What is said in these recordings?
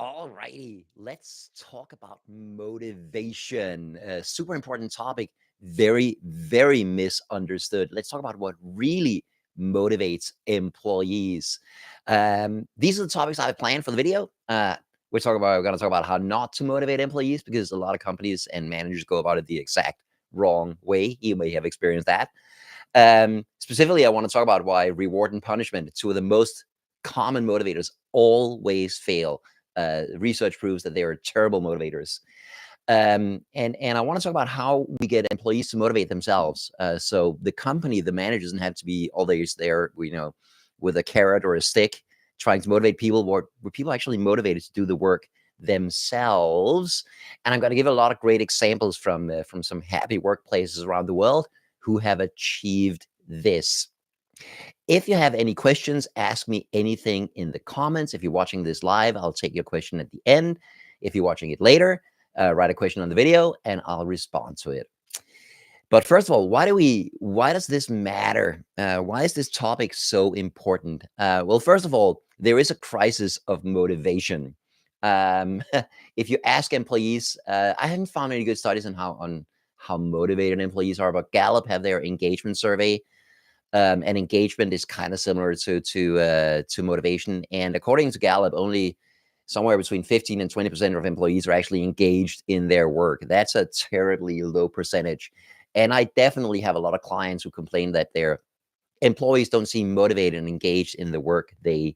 Alrighty, let's talk about motivation. A super important topic, very, very misunderstood. Let's talk about what really motivates employees. These are the topics I've planned for the video. We're going to talk about how not to motivate employees because a lot of companies and managers go about it the exact wrong way. You may have experienced that. Specifically, I want to talk about why reward and punishment, two of the most common motivators, always fail. Research proves that they are terrible motivators. And I want to talk about how we get employees to motivate themselves. So the company, the manager doesn't have to be always there, with a carrot or a stick trying to motivate people. Were people actually motivated to do the work themselves? And I'm going to give a lot of great examples from some happy workplaces around the world who have achieved this. If you have any questions, ask me anything in the comments. If you're watching this live, I'll take your question at the end. If you're watching it later, write a question on the video and I'll respond to it. But first of all, why does this matter? Why is this topic so important? Well, first of all, there is a crisis of motivation. If you ask employees, I haven't found any good studies on how motivated employees are, but Gallup have their engagement survey. And engagement is kind of similar to motivation. And according to Gallup, only somewhere between 15 and 20% of employees are actually engaged in their work. That's a terribly low percentage. And I definitely have a lot of clients who complain that their employees don't seem motivated and engaged in the work they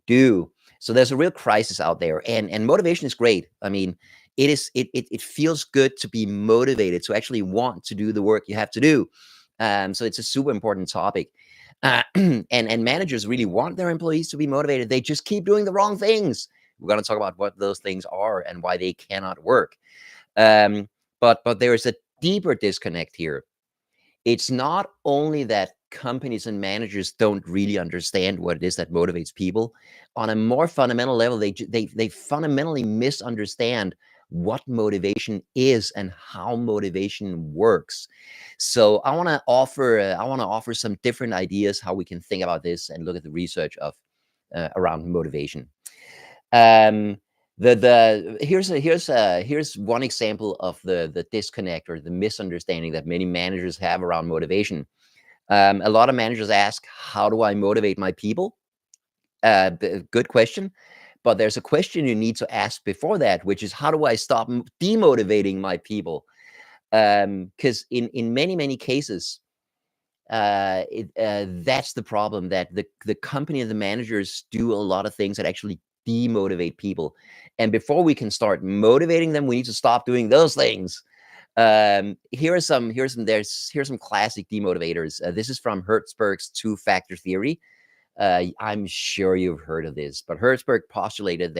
do. So there's a real crisis out there. And motivation is great. I mean, it feels good to be motivated, to actually want to do the work you have to do. So it's a super important topic. And managers really want their employees to be motivated. They just keep doing the wrong things. We're going to talk about what those things are and why they cannot work. But there is a deeper disconnect here. It's not only that companies and managers don't really understand what it is that motivates people. On a more fundamental level, they fundamentally misunderstand what motivation is and how motivation works. So I want to offer some different ideas how we can think about this and look at the research of around motivation. Here's one example of the disconnect or the misunderstanding that many managers have around motivation. A lot of managers ask, how do I motivate my people? Good question. But there's a question you need to ask before that, which is, how do I stop demotivating my people? Because in many cases, that's the problem, that the company and the managers do a lot of things that actually demotivate people. And before we can start motivating them, we need to stop doing those things. Here's some classic demotivators. This is from Hertzberg's two-factor theory. I'm sure you've heard of this, but Hertzberg postulated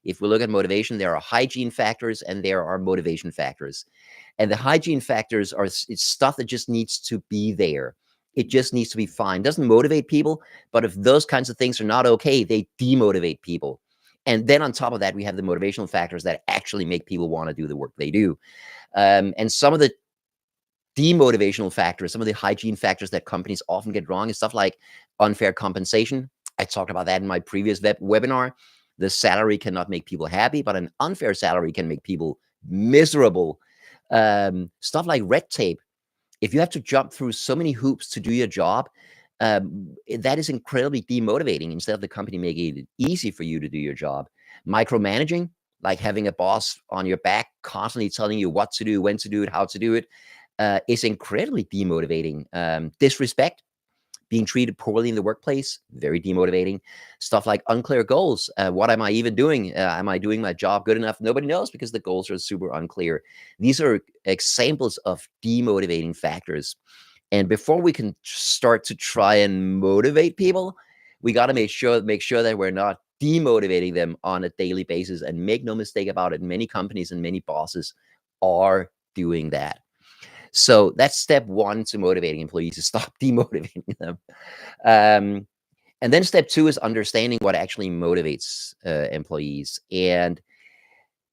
if we look at motivation, there are hygiene factors and there are motivation factors. And the hygiene factors it's stuff that just needs to be there. It just needs to be fine. It doesn't motivate people, but if those kinds of things are not okay, they demotivate people. And then on top of that, we have the motivational factors that actually make people want to do the work they do. And some of the demotivational factors, some of the hygiene factors that companies often get wrong is stuff like unfair compensation. I talked about that in my previous webinar. The salary cannot make people happy, but an unfair salary can make people miserable. Stuff like red tape. If you have to jump through so many hoops to do your job, that is incredibly demotivating instead of the company making it easy for you to do your job. Micromanaging, like having a boss on your back constantly telling you what to do, when to do it, how to do it, is incredibly demotivating. Disrespect, being treated poorly in the workplace, very demotivating. Stuff like unclear goals. What am I even doing? Am I doing my job good enough? Nobody knows because the goals are super unclear. These are examples of demotivating factors. And before we can start to try and motivate people, we got to make sure that we're not demotivating them on a daily basis. And make no mistake about it, many companies and many bosses are doing that. So that's step one to motivating employees, is stop demotivating them. And then step two is understanding what actually motivates employees. And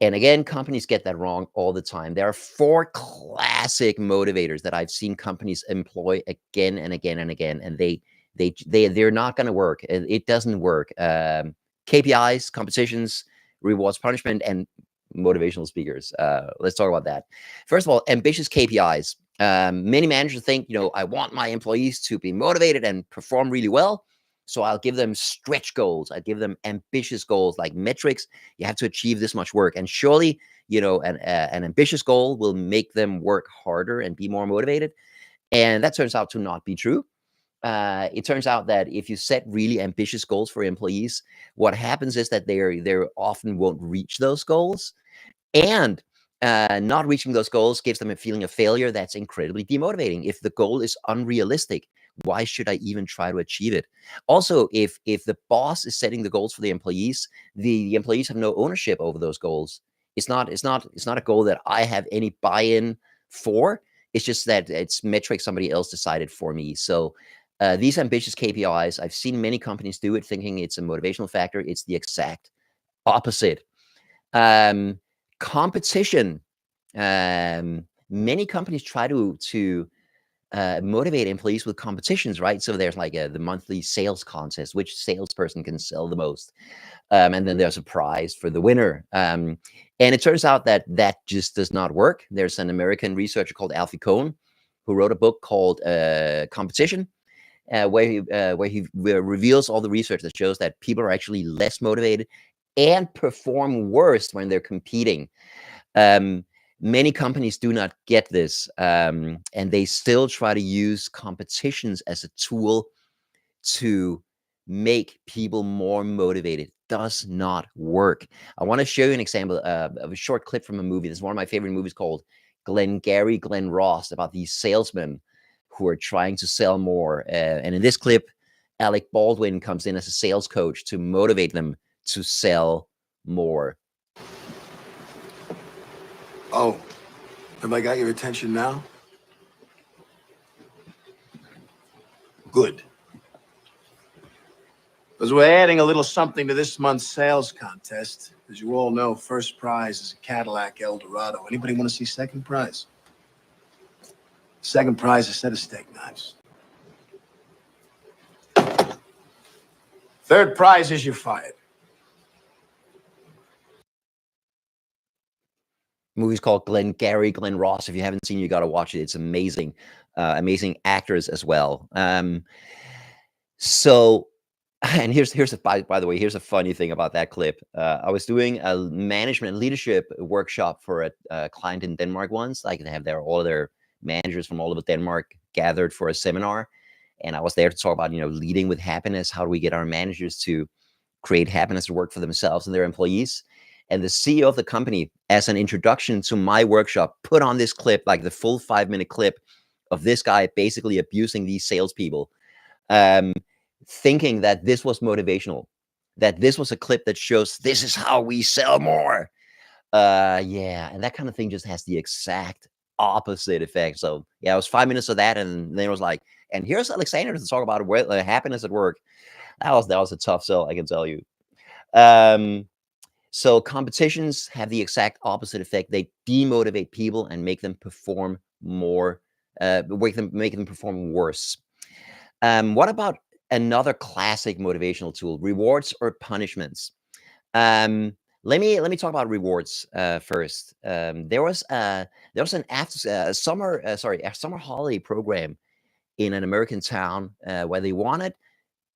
again, companies get that wrong all the time. There are 4 classic motivators that I've seen companies employ again and again and again, and they're not going to work. It doesn't work. KPIs, competitions, rewards, punishment, and motivational speakers. Let's talk about that. First of all, ambitious KPIs. Many managers think, I want my employees to be motivated and perform really well. So I'll give them stretch goals. I give them ambitious goals like metrics. You have to achieve this much work. And surely, an ambitious goal will make them work harder and be more motivated. And that turns out to not be true. It turns out that if you set really ambitious goals for employees, what happens is that they often won't reach those goals. And not reaching those goals gives them a feeling of failure that's incredibly demotivating. If the goal is unrealistic, why should I even try to achieve it? Also, if the boss is setting the goals for the employees have no ownership over those goals. It's not a goal that I have any buy-in for. It's just that it's metrics somebody else decided for me. So these ambitious KPIs, I've seen many companies do it thinking it's a motivational factor. It's the exact opposite. Competition. Many companies try to motivate employees with competitions, right? So there's like the monthly sales contest, which salesperson can sell the most. And then there's a prize for the winner. And it turns out that just does not work. There's an American researcher called Alfie Kohn who wrote a book called Competition, where he reveals all the research that shows that people are actually less motivated and perform worse when they're competing. Many companies do not get this, and they still try to use competitions as a tool to make people more motivated. Does not work. I want to show you an example of a short clip from a movie. This is one of my favorite movies called Glengarry Glen Ross, about these salesmen who are trying to sell more. And in this clip, Alec Baldwin comes in as a sales coach to motivate them to sell more. Oh, have I got your attention now? Good. Because we're adding a little something to this month's sales contest. As you all know, first prize is a Cadillac Eldorado. Anybody want to see second prize? Second prize is a set of steak knives. Third prize is you're fired. Movie's called Glengarry Glen Ross. If you haven't seen it, you got to watch it. It's amazing. Amazing actors as well. So, and by the way, here's a funny thing about that clip. I was doing a management and leadership workshop for a client in Denmark once. Like, they have all their managers from all over Denmark gathered for a seminar. And I was there to talk about, leading with happiness. How do we get our managers to create happiness to work for themselves and their employees? And the CEO of the company, as an introduction to my workshop, put on this clip, like the full 5-minute clip of this guy basically abusing these salespeople, thinking that this was motivational, that this was a clip that shows this is how we sell more. Yeah, and that kind of thing just has the exact opposite effect. So yeah, it was 5 minutes of that, and then it was like, and here's Alexander to talk about happiness at work. That was a tough sell, I can tell you. So competitions have the exact opposite effect. They demotivate people and make them perform more, make them perform worse. What about another classic motivational tool: rewards or punishments? Let me talk about rewards first. There was an a summer holiday program in an American town where they wanted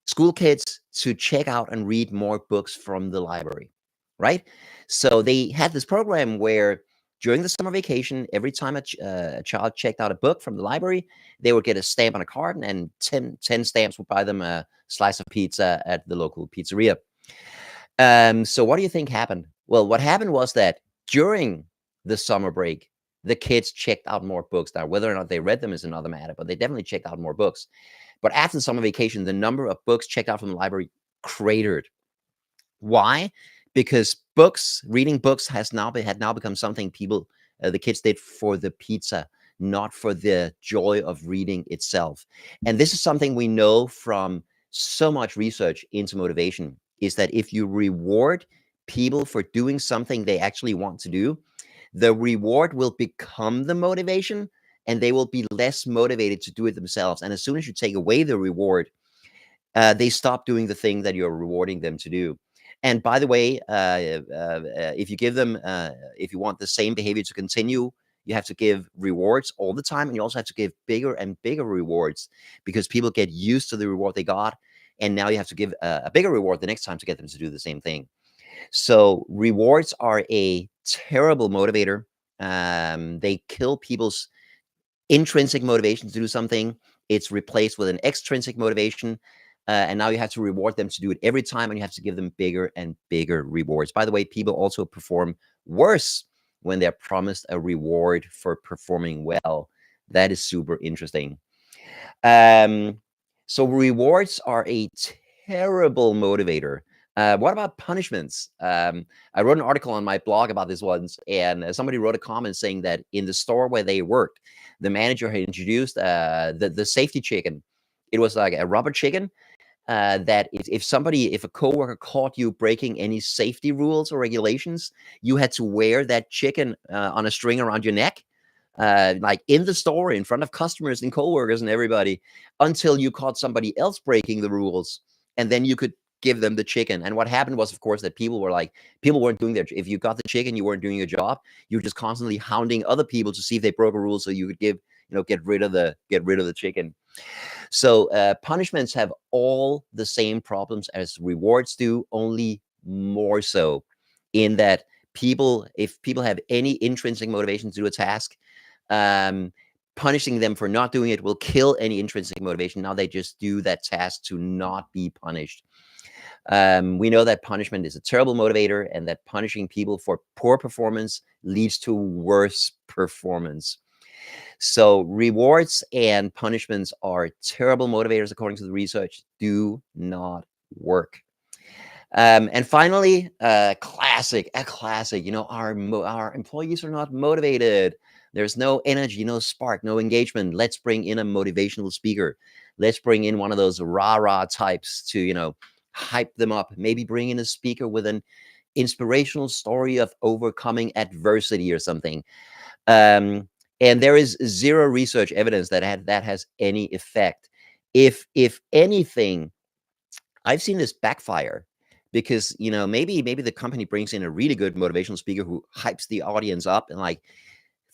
school kids to check out and read more books from the library, right? So they had this program where during the summer vacation, every time a child checked out a book from the library, they would get a stamp on a card, and 10 stamps would buy them a slice of pizza at the local pizzeria. So what do you think happened? Well, what happened was that during the summer break, the kids checked out more books. Now, whether or not they read them is another matter, but they definitely checked out more books. But after the summer vacation, the number of books checked out from the library cratered. Why? Because reading books had now become something the kids did for the pizza, not for the joy of reading itself. And this is something we know from so much research into motivation, is that if you reward people for doing something they actually want to do, the reward will become the motivation, and they will be less motivated to do it themselves. And as soon as you take away the reward, they stop doing the thing that you're rewarding them to do. And by the way, if you give them, if you want the same behavior to continue, you have to give rewards all the time, and you also have to give bigger and bigger rewards because people get used to the reward they got, and now you have to give a bigger reward the next time to get them to do the same thing. So rewards are a terrible motivator. They kill people's intrinsic motivation to do something. It's replaced with an extrinsic motivation. And now you have to reward them to do it every time, and you have to give them bigger and bigger rewards. By the way, people also perform worse when they're promised a reward for performing well. That is super interesting. Um, so rewards are a terrible motivator. What about punishments? I wrote an article on my blog about this once, and somebody wrote a comment saying that in the store where they worked, the manager had introduced the safety chicken. It was like a rubber chicken that if a coworker caught you breaking any safety rules or regulations, you had to wear that chicken on a string around your neck, like in the store in front of customers and coworkers and everybody, until you caught somebody else breaking the rules, and then you could give them the chicken. And what happened was, of course, that people weren't doing their. If you got the chicken, you weren't doing your job. You were just constantly hounding other people to see if they broke a rule, so you could get rid of the chicken. So punishments have all the same problems as rewards do, only more so, in that if people have any intrinsic motivation to do a task, um, punishing them for not doing it will kill any intrinsic motivation. Now they just do that task to not be punished. We know that punishment is a terrible motivator, and that punishing people for poor performance leads to worse performance. So rewards and punishments are terrible motivators, according to the research. Do not work. And finally, a classic. Our employees are not motivated. There's no energy, no spark, no engagement. Let's bring in a motivational speaker. Let's bring in one of those rah-rah types to, hype them up. Maybe bring in a speaker with an inspirational story of overcoming adversity or something. And there is zero research evidence that has any effect. If anything, I've seen this backfire because maybe the company brings in a really good motivational speaker who hypes the audience up and like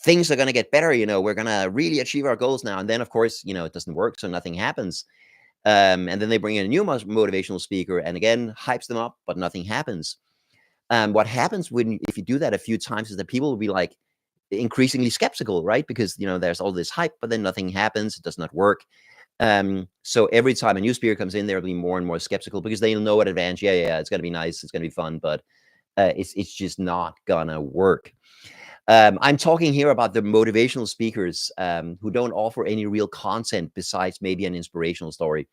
things are going to get better. We're going to really achieve our goals now. And then of course, it doesn't work, so nothing happens. And then they bring in a new motivational speaker and again hypes them up, but nothing happens. What happens if you do that a few times is that people will be like increasingly skeptical, right? Because there's all this hype, but then nothing happens. It does not work. So every time a new speaker comes in, they'll be more and more skeptical because they'll know in advance, yeah, it's gonna be nice, it's gonna be fun, but it's just not gonna work. I'm talking here about the motivational speakers who don't offer any real content besides maybe an inspirational story.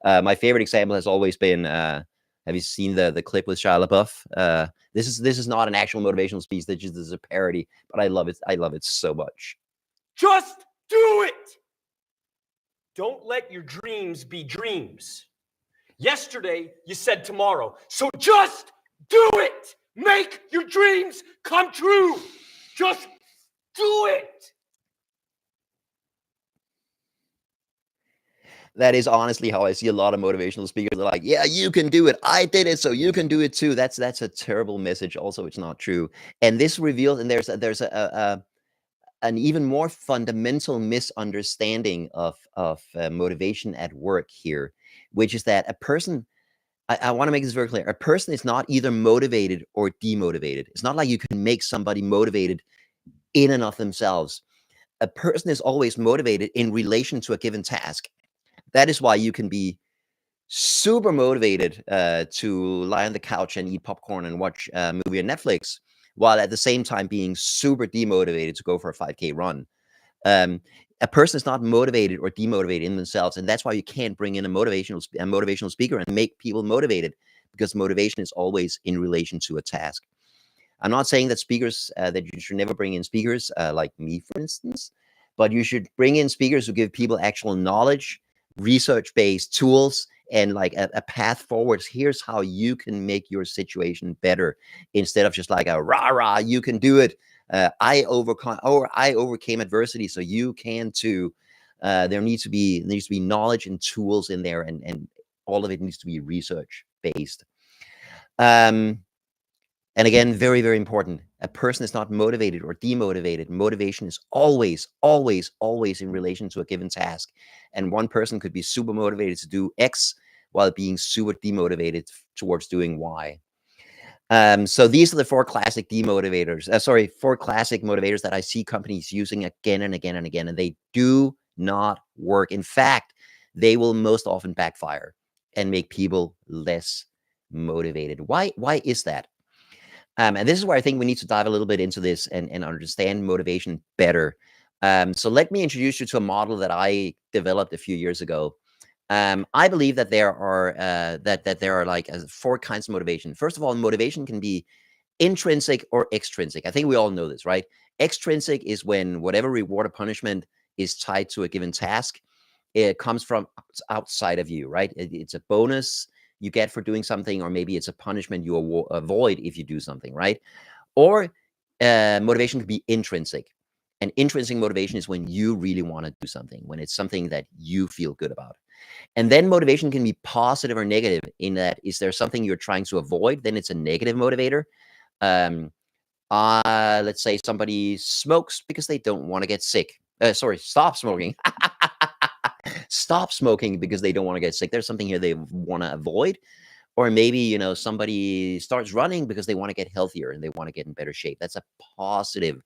My favorite example has always been, have you seen the clip with Shia LaBeouf? This is not an actual motivational speech. This is a parody, but I love it. I love it so much. Just do it. Don't let your dreams be dreams. Yesterday, you said tomorrow. So just do it. Make your dreams come true. Just do it. That is honestly how I see a lot of motivational speakers. They're like, yeah, you can do it. I did it, so you can do it too. That's a terrible message. Also, it's not true. And this reveals, and there's an even more fundamental misunderstanding of motivation at work here, which is that a person, I want to make this very clear, a person is not either motivated or demotivated. It's not like you can make somebody motivated in and of themselves. A person is always motivated in relation to a given task. That is why you can be super motivated to lie on the couch and eat popcorn and watch a movie on Netflix, while at the same time being super demotivated to go for a 5K run. A person is not motivated or demotivated in themselves, and that's why you can't bring in a motivational speaker and make people motivated, because motivation is always in relation to a task. I'm not saying that speakers that you should never bring in speakers like me, for instance, but you should bring in speakers who give people actual knowledge, research-based tools, and like a path forwards. Here's how you can make your situation better, instead of just like a rah, you can do it. I overcame adversity, so you can too. There needs to be knowledge and tools in there, and all of it needs to be research based. Um, and again, very, very important. A person is not motivated or demotivated. Motivation is always, always, always in relation to a given task. And one person could be super motivated to do X while being super demotivated towards doing Y. So these are the four classic demotivators. Four classic motivators that I see companies using again and again and again, and they do not work. In fact, they will most often backfire and make people less motivated. Why is that? And this is where I think we need to dive a little bit into this and understand motivation better. So let me introduce you to a model that I developed a few years ago. I believe that there are like four kinds of motivation. First of all, motivation can be intrinsic or extrinsic. I think we all know this, right? Extrinsic is when whatever reward or punishment is tied to a given task, it comes from outside of you, right? It's a bonus you get for doing something, or maybe it's a punishment you avoid if you do something, right? Or motivation could be intrinsic. And intrinsic motivation is when you really want to do something, when it's something that you feel good about. And then motivation can be positive or negative, in that, is there something you're trying to avoid? Then it's a negative motivator. Let's say somebody smokes because they don't want to get sick. Stop smoking. Stop smoking because they don't want to get sick. There's something here they want to avoid. Or maybe, somebody starts running because they want to get healthier and they want to get in better shape. That's a positive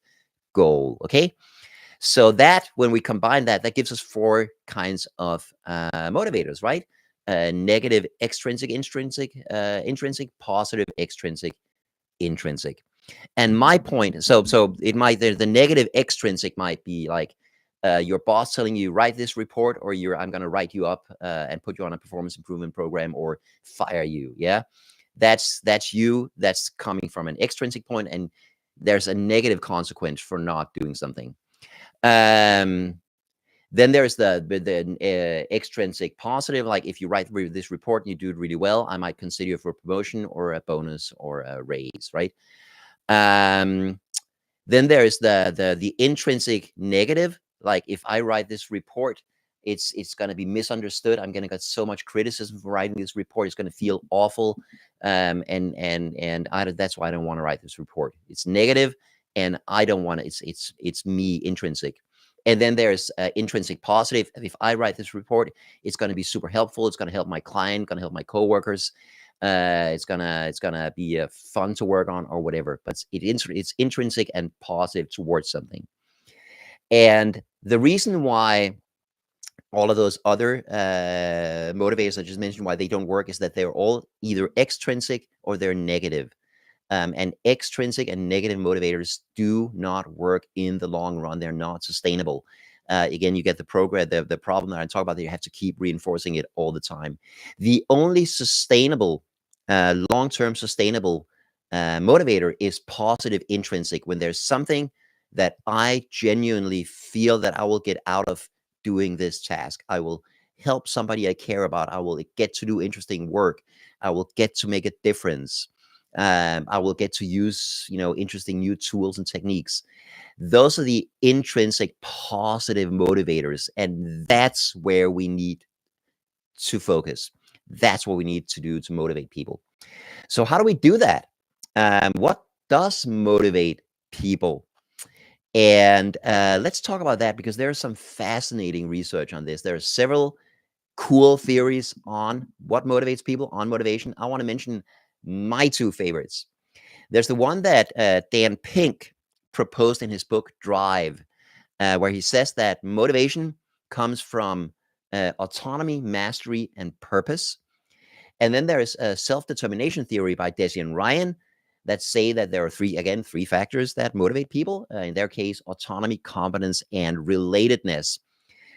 goal. Okay. So that, when we combine that, that gives us four kinds of motivators, right? Negative, extrinsic, intrinsic, positive, extrinsic, intrinsic. And my point, so it might, the negative extrinsic might be like your boss telling you, write this report, or I'm going to write you up and put you on a performance improvement program, or fire you. Yeah, that's you. That's coming from an extrinsic point, and there's a negative consequence for not doing something. Then there's the extrinsic positive, like if you write this report and you do it really well, I might consider you for a promotion or a bonus or a raise, right? Then there's the intrinsic negative, like if I write this report, it's going to be misunderstood. I'm going to get so much criticism for writing this report. It's going to feel awful, and that's why I don't want to write this report. It's negative, and I don't want to. It's me, intrinsic. And then there's intrinsic positive. If I write this report, it's going to be super helpful. It's going to help my client, going to help my coworkers. It's gonna be fun to work on, or whatever. But it's intrinsic and positive towards something. And the reason why all of those other motivators I just mentioned, why they don't work, is that they're all either extrinsic or they're negative. And extrinsic and negative motivators do not work in the long run. They're not sustainable. Again, you get the problem that I talk about, that you have to keep reinforcing it all the time. The only sustainable, long-term sustainable motivator is positive intrinsic, when there's something that I genuinely feel that I will get out of doing this task. I will help somebody I care about. I will get to do interesting work. I will get to make a difference. I will get to use, interesting new tools and techniques. Those are the intrinsic positive motivators, and that's where we need to focus. That's what we need to do to motivate people. So how do we do that? What does motivate people? And let's talk about that, because there's some fascinating research on this. There are several cool theories on what motivates people, on motivation. I want to mention my two favorites. There's the one that Dan Pink proposed in his book Drive, where he says that motivation comes from autonomy, mastery, and purpose. And then there is a self-determination theory by Desi and Ryan that say that there are three factors that motivate people. In their case, autonomy, competence, and relatedness.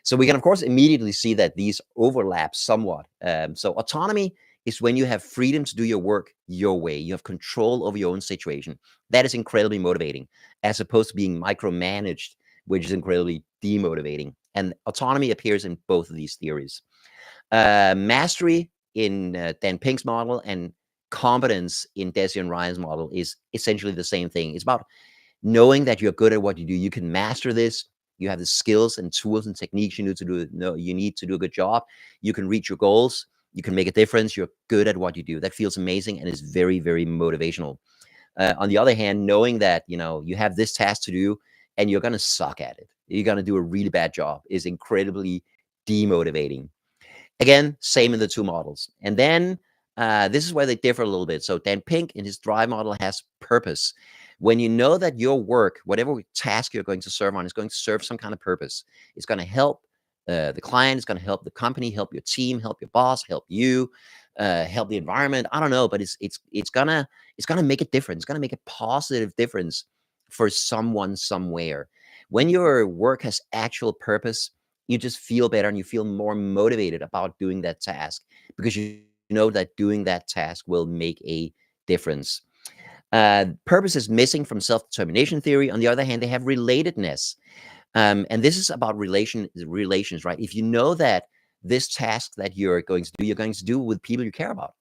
So we can, of course, immediately see that these overlap somewhat. So autonomy is when you have freedom to do your work your way. You have control over your own situation. That is incredibly motivating, as opposed to being micromanaged, which is incredibly demotivating. And autonomy appears in both of these theories. Mastery in Dan Pink's model and competence in Desi and Ryan's model is essentially the same thing. It's about knowing that you're good at what you do. You can master this. You have the skills and tools and techniques you need to do a good job. You can reach your goals. you can make a difference, you're good at what you do. That feels amazing and is very, very motivational. On the other hand, knowing that, you have this task to do and you're going to suck at it, you're going to do a really bad job, is incredibly demotivating. Again, same in the two models. And then this is where they differ a little bit. So Dan Pink in his drive model has purpose. When you know that your work, whatever task you're going to serve on, is going to serve some kind of purpose, it's going to help the client, it's going to help the company, help your team, help your boss, help you, help the environment. I don't know, but it's gonna make a difference. It's gonna make a positive difference for someone somewhere. When your work has actual purpose, you just feel better and you feel more motivated about doing that task because you know that doing that task will make a difference. Purpose is missing from self-determination theory. On the other hand, they have relatedness. And this is about relations, right? If you know that this task that you're going to do with people you care about.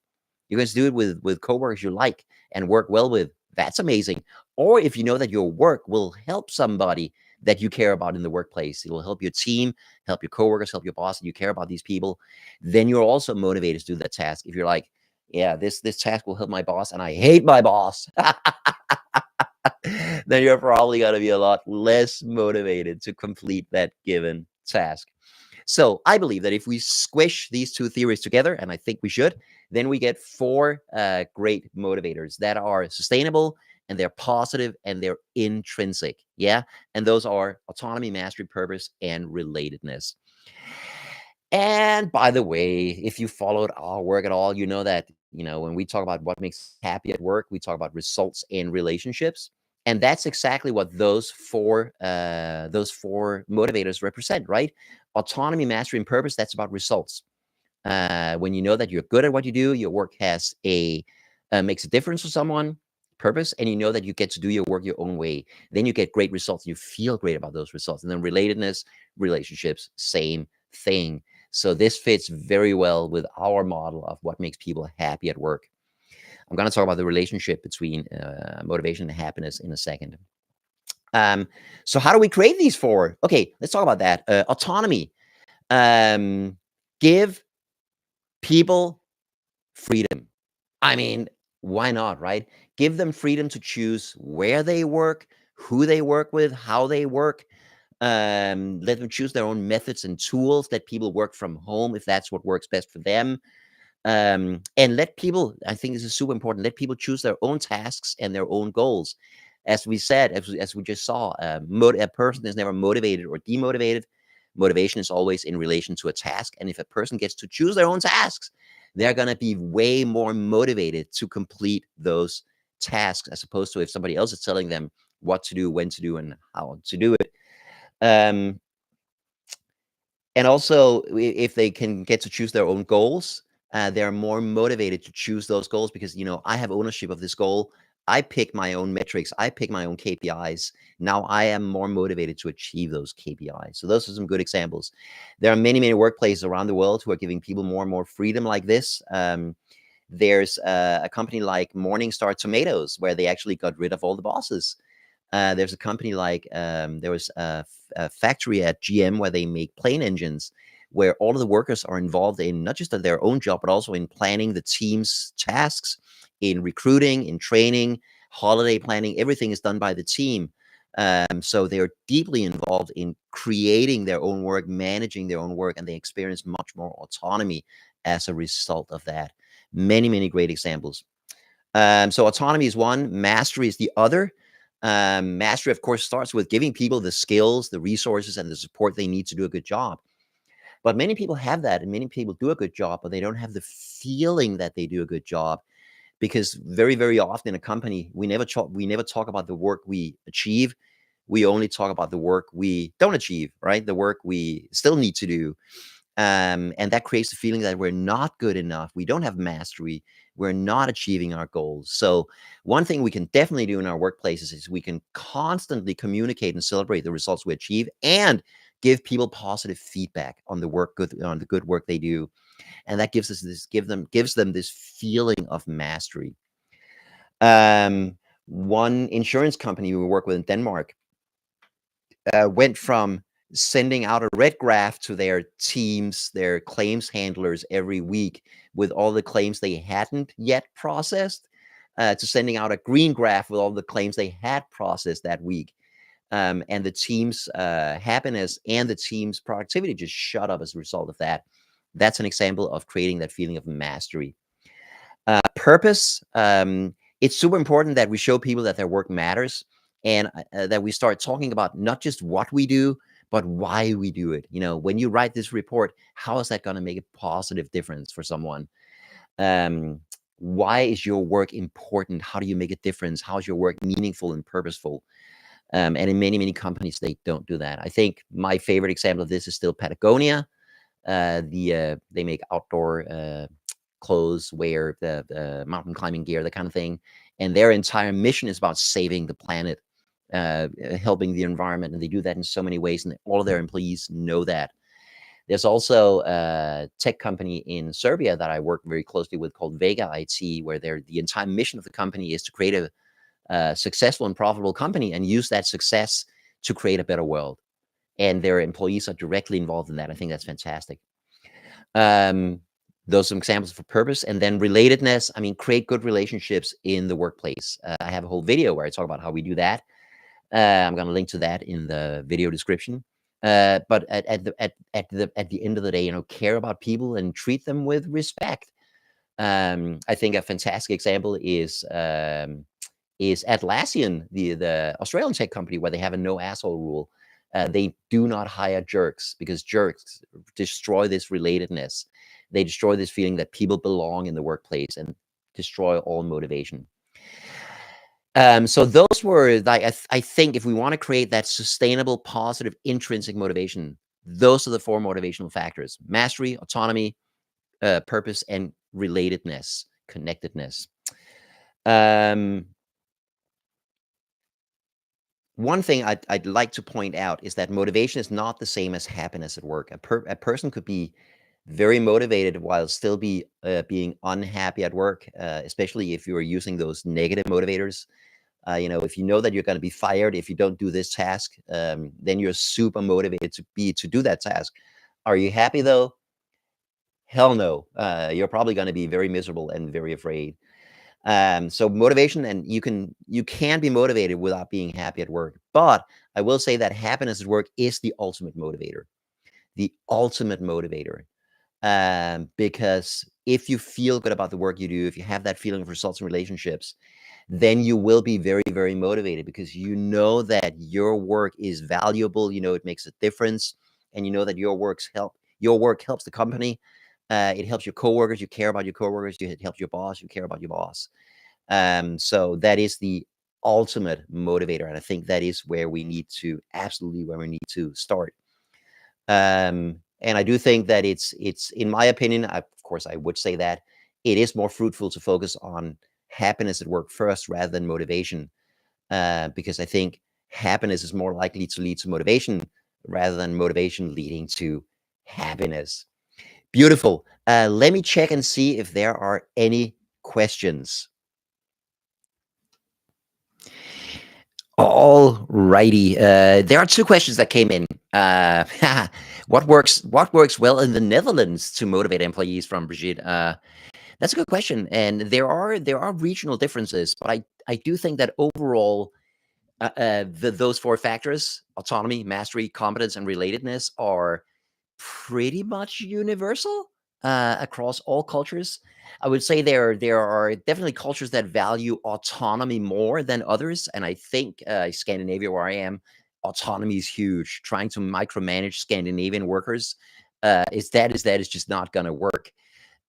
You're going to do it with coworkers you like and work well with. That's amazing. Or if you know that your work will help somebody that you care about in the workplace, it will help your team, help your coworkers, help your boss, and you care about these people, then you're also motivated to do that task. If you're like, yeah, this task will help my boss, and I hate my boss, then you're probably going to be a lot less motivated to complete that given task. So I believe that if we squish these two theories together, and I think we should, then we get four great motivators that are sustainable and they're positive and they're intrinsic. Yeah. And those are autonomy, mastery, purpose, and relatedness. And by the way, if you followed our work at all, you know that, when we talk about what makes happy at work, we talk about results and relationships. And that's exactly what those four motivators represent, right? Autonomy, mastery, and purpose, that's about results. When you know that you're good at what you do, your work has makes a difference for someone, purpose, and you know that you get to do your work your own way, then you get great results. You feel great about those results. And then relatedness, relationships, same thing. So this fits very well with our model of what makes people happy at work. I'm going to talk about the relationship between motivation and happiness in a second. So how do we create these four? Okay, let's talk about that. Autonomy. Give people freedom. I mean, why not, right? Give them freedom to choose where they work, who they work with, how they work. Let them choose their own methods and tools. Let people work from home if that's what works best for them. And let people, I think this is super important, let people choose their own tasks and their own goals. As we said, as we just saw, a person is never motivated or demotivated. Motivation is always in relation to a task. And if a person gets to choose their own tasks, they're going to be way more motivated to complete those tasks, as opposed to if somebody else is telling them what to do, when to do, and how to do it. And also, if they can get to choose their own goals, they're more motivated to choose those goals because, I have ownership of this goal. I pick my own metrics. I pick my own KPIs. Now I am more motivated to achieve those KPIs. So those are some good examples. There are many, many workplaces around the world who are giving people more and more freedom like this. There's a company like Morningstar Tomatoes where they actually got rid of all the bosses. There's a company like, there was a factory at GM where they make plane engines, where all of the workers are involved in not just their own job, but also in planning the team's tasks, in recruiting, in training, holiday planning. Everything is done by the team. So they're deeply involved in creating their own work, managing their own work, and they experience much more autonomy as a result of that. Many, many great examples. So autonomy is one, mastery is the other. Mastery, of course, starts with giving people the skills, the resources, and the support they need to do a good job. But many people have that, and many people do a good job, but they don't have the feeling that they do a good job, because very, very often in a company, we never talk about the work we achieve. We only talk about the work we don't achieve, right? The work we still need to do. And that creates the feeling that we're not good enough. We don't have mastery. We're not achieving our goals. So one thing we can definitely do in our workplaces is we can constantly communicate and celebrate the results we achieve and give people positive feedback on the good work they do. And that gives them this feeling of mastery. One insurance company we work with in Denmark went from sending out a red graph to their teams, their claims handlers every week with all the claims they hadn't yet processed, to sending out a green graph with all the claims they had processed that week. And the team's happiness and the team's productivity just shot up as a result of that. That's an example of creating that feeling of mastery. Purpose. It's super important that we show people that their work matters, and that we start talking about not just what we do, but why we do it. When you write this report, how is that going to make a positive difference for someone? Why is your work important? How do you make a difference? How is your work meaningful and purposeful? And in many, many companies, they don't do that. I think my favorite example of this is still Patagonia. They make outdoor clothes, wear, the mountain climbing gear, that kind of thing. And their entire mission is about saving the planet, helping the environment. And they do that in so many ways. And all of their employees know that. There's also a tech company in Serbia that I work very closely with called Vega IT, where the entire mission of the company is to create a successful and profitable company and use that success to create a better world. And their employees are directly involved in that. I think that's fantastic. Those are some examples for purpose. And then relatedness. I mean, create good relationships in the workplace. I have a whole video where I talk about how we do that. I'm going to link to that in the video description. But at the end of the day, care about people and treat them with respect. I think a fantastic example is Atlassian, the Australian tech company, where they have a no asshole rule. They do not hire jerks, because jerks destroy this relatedness. They destroy this feeling that people belong in the workplace and destroy all motivation. So those were, like, I think if we want to create that sustainable, positive, intrinsic motivation, those are the 4 motivational factors: mastery, autonomy, purpose, and relatedness, connectedness. One thing I'd like to point out is that motivation is not the same as happiness at work. A person could be very motivated while still being unhappy at work, especially if you are using those negative motivators. If you know that you're going to be fired if you don't do this task, then you're super motivated to do that task. Are you happy though? Hell no. You're probably going to be very miserable and very afraid. So motivation, and you can be motivated without being happy at work. But I will say that happiness at work is the ultimate motivator. The ultimate motivator. Because if you feel good about the work you do, if you have that feeling of results and relationships, then you will be very, very motivated, because you know that your work is valuable. It makes a difference, and you know that your work helps the company. It helps your coworkers. You care about your coworkers. It helps your boss. You care about your boss. So that is the ultimate motivator, and I think that is where we need to start. And I do think that it's in my opinion, of course, I would say that it is more fruitful to focus on happiness at work first rather than motivation, because I think happiness is more likely to lead to motivation rather than motivation leading to happiness. Beautiful. Let me check and see if there are any questions. All righty. There are 2 questions that came in. What works well in the Netherlands to motivate employees, from Brigitte? That's a good question. And there are regional differences, but I do think that overall, those 4 factors: autonomy, mastery, competence, and relatedness, are pretty much universal across all cultures. I would say there are definitely cultures that value autonomy more than others, and I think Scandinavia, where I am, autonomy is huge. Trying to micromanage Scandinavian workers is just not going to work.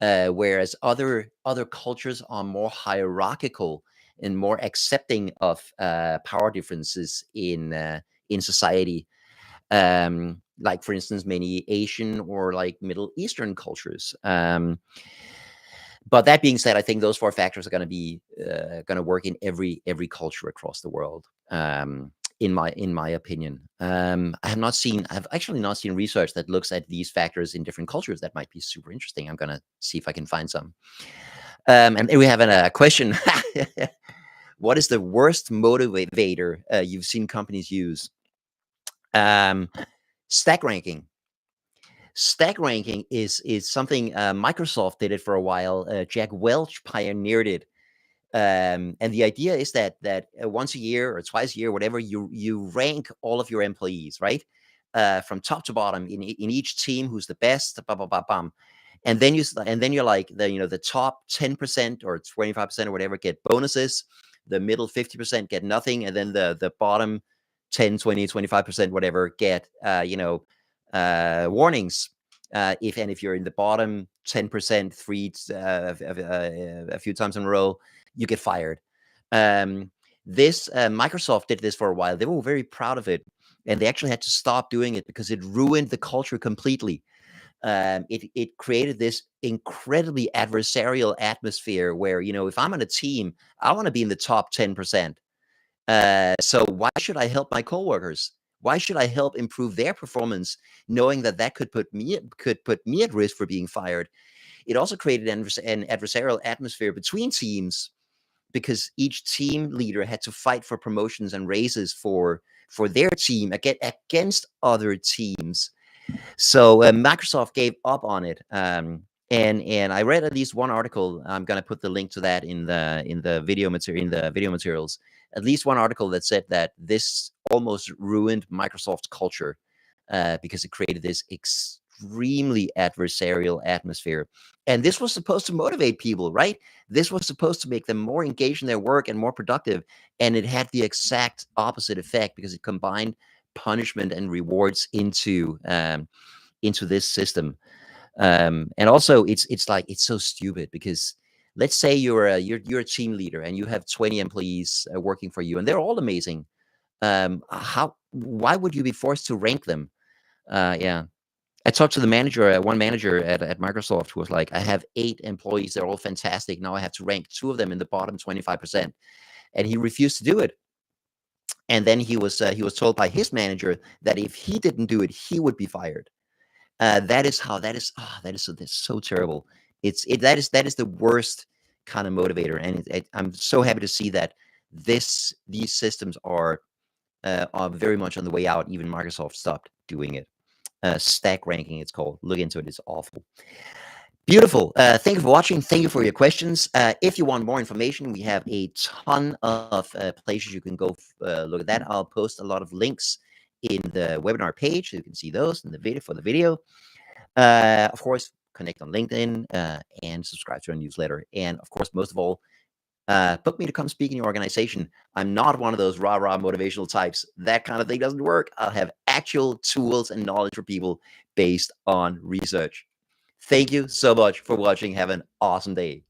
Whereas other cultures are more hierarchical and more accepting of power differences in society. Like, for instance, many Asian or like Middle Eastern cultures. But that being said, I think those 4 factors are going to work in every culture across the world. In my opinion, I've actually not seen research that looks at these factors in different cultures. That might be super interesting. I'm going to see if I can find some. And then we have a question. What is the worst motivator you've seen companies use? Stack ranking. Stack ranking is something Microsoft did it for a while. Jack Welch pioneered it. And the idea is that once a year or twice a year, whatever, you rank all of your employees, right? From top to bottom in each team, who's the best, blah, blah, blah, blah. And then you're like the top 10% or 25% or whatever get bonuses, the middle 50% get nothing, and then the bottom 10, 20, 25%, whatever, get warnings. If you're in the bottom 10% a few times in a row, you get fired. This Microsoft did this for a while. They were very proud of it, and they actually had to stop doing it because it ruined the culture completely. It created this incredibly adversarial atmosphere where, if I'm on a team, I want to be in the top 10%. So why should I help my coworkers? Why should I help improve their performance, knowing that could put me at risk for being fired? It also created an adversarial atmosphere between teams because each team leader had to fight for promotions and raises for their team against other teams. So Microsoft gave up on it. And I read at least one article. I'm gonna put the link to that in the video materials. At least one article that said that this almost ruined Microsoft's culture because it created this extremely adversarial atmosphere. And this was supposed to motivate people, right? This was supposed to make them more engaged in their work and more productive. And it had the exact opposite effect because it combined punishment and rewards into this system. And also, it's like it's so stupid because let's say you're a team leader and you have 20 employees working for you, and they're all amazing. Why would you be forced to rank them? Yeah. I talked to the manager, one manager at Microsoft, who was like, I have 8 employees. They're all fantastic. Now I have to rank 2 of them in the bottom 25%. And he refused to do it. And then he was told by his manager that if he didn't do it, he would be fired. That is so terrible. That is the worst kind of motivator. And I'm so happy to see that these systems are very much on the way out. Even Microsoft stopped doing it. Stack ranking, it's called. Look into it. It's awful. Beautiful. Thank you for watching. Thank you for your questions. If you want more information, we have a ton of places you can go look at that. I'll post a lot of links in the webinar page, so you can see those in the video for the video. Of course, connect on LinkedIn and subscribe to our newsletter. And of course, most of all, book me to come speak in your organization. I'm not one of those rah-rah motivational types. That kind of thing doesn't work. I'll have actual tools and knowledge for people based on research. Thank you so much for watching. Have an awesome day.